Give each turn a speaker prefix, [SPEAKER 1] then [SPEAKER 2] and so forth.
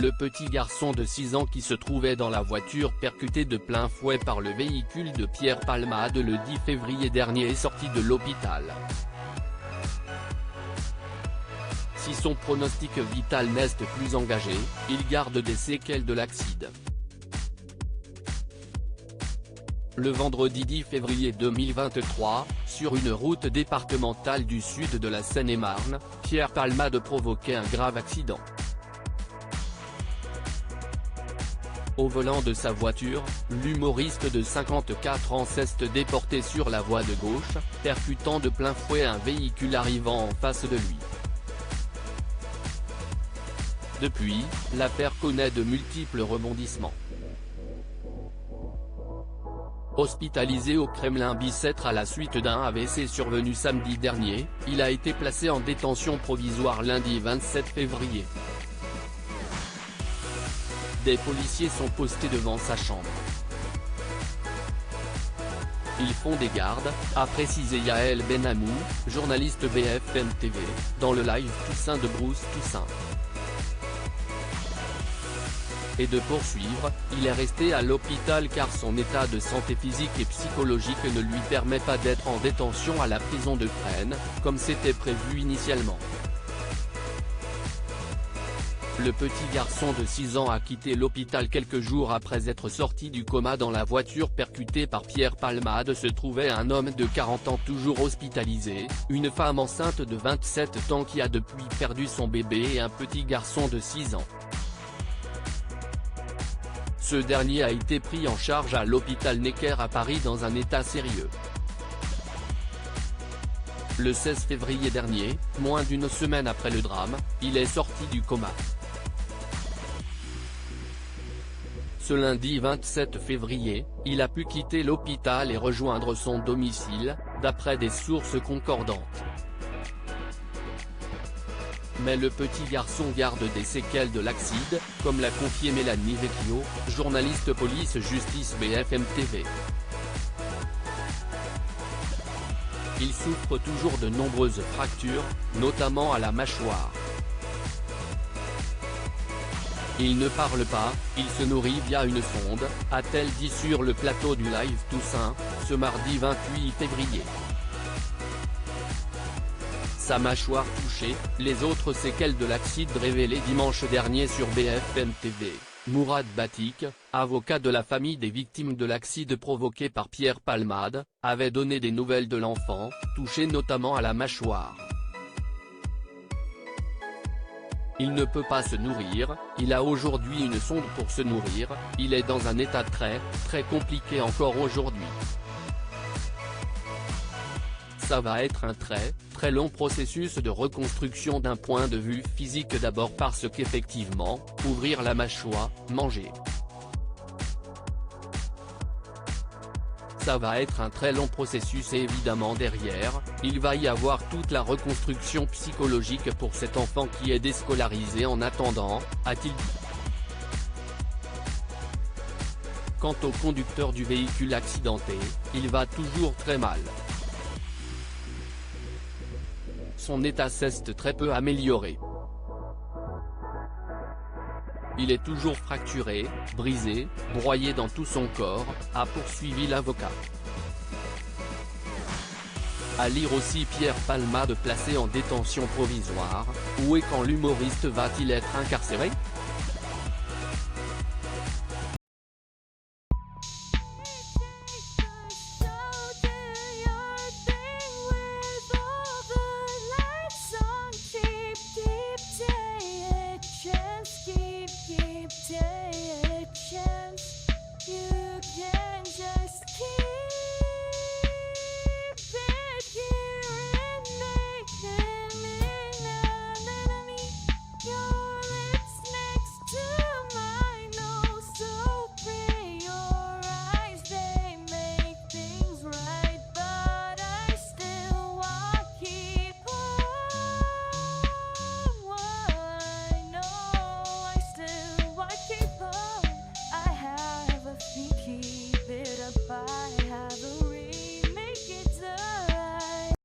[SPEAKER 1] Le petit garçon de 6 ans qui se trouvait dans la voiture percuté de plein fouet par le véhicule de Pierre Palmade le 10 février dernier est sorti de l'hôpital. Si son pronostic vital n'est plus engagé, il garde des séquelles de l'accident. Le vendredi 10 février 2023, sur une route départementale du sud de la Seine-et-Marne, Pierre Palmade provoquait un grave accident. Au volant de sa voiture, l'humoriste de 54 ans s'est déporté sur la voie de gauche, percutant de plein fouet un véhicule arrivant en face de lui. Depuis, l'affaire connaît de multiples rebondissements. Hospitalisé au Kremlin-Bicêtre à la suite d'un AVC survenu samedi dernier, il a été placé en détention provisoire lundi 27 février. Des policiers sont postés devant sa chambre. Ils font des gardes, a précisé Yael Benamou, journaliste BFM TV, dans le live Toussaint de Bruce Toussaint. Et de poursuivre, il est resté à l'hôpital car son état de santé physique et psychologique ne lui permet pas d'être en détention à la prison de Fresnes, comme c'était prévu initialement. Le petit garçon de 6 ans a quitté l'hôpital quelques jours après être sorti du coma dans la voiture percutée par Pierre Palmade. Se trouvait un homme de 40 ans toujours hospitalisé, une femme enceinte de 27 ans qui a depuis perdu son bébé et un petit garçon de 6 ans. Ce dernier a été pris en charge à l'hôpital Necker à Paris dans un état sérieux. Le 16 février dernier, moins d'une semaine après le drame, il est sorti du coma. Ce lundi 27 février, il a pu quitter l'hôpital et rejoindre son domicile, d'après des sources concordantes. Mais le petit garçon garde des séquelles de l'accident, comme l'a confié Mélanie Vecchio, journaliste police-justice BFM TV. Il souffre toujours de nombreuses fractures, notamment à la mâchoire. Il ne parle pas, il se nourrit via une sonde, a-t-elle dit sur le plateau du live Toussaint, ce mardi 28 février. Sa mâchoire touchée, les autres séquelles de l'accident révélées dimanche dernier sur BFM TV. Mourad Batik, avocat de la famille des victimes de l'accident provoqué par Pierre Palmade, avait donné des nouvelles de l'enfant, touché notamment à la mâchoire. Il ne peut pas se nourrir, il a aujourd'hui une sonde pour se nourrir, il est dans un état très compliqué encore aujourd'hui. Ça va être un très long processus de reconstruction d'un point de vue physique, d'abord parce qu'effectivement, ouvrir la mâchoire, manger. Ça va être un très long processus et évidemment derrière, il va y avoir toute la reconstruction psychologique pour cet enfant qui est déscolarisé en attendant, a-t-il dit. Quant au conducteur du véhicule accidenté, il va toujours très mal. Son état s'est très peu amélioré. Il est toujours fracturé, brisé, broyé dans tout son corps, a poursuivi l'avocat. À lire aussi Pierre Palmade placé en détention provisoire, où et quand l'humoriste va-t-il être incarcéré ?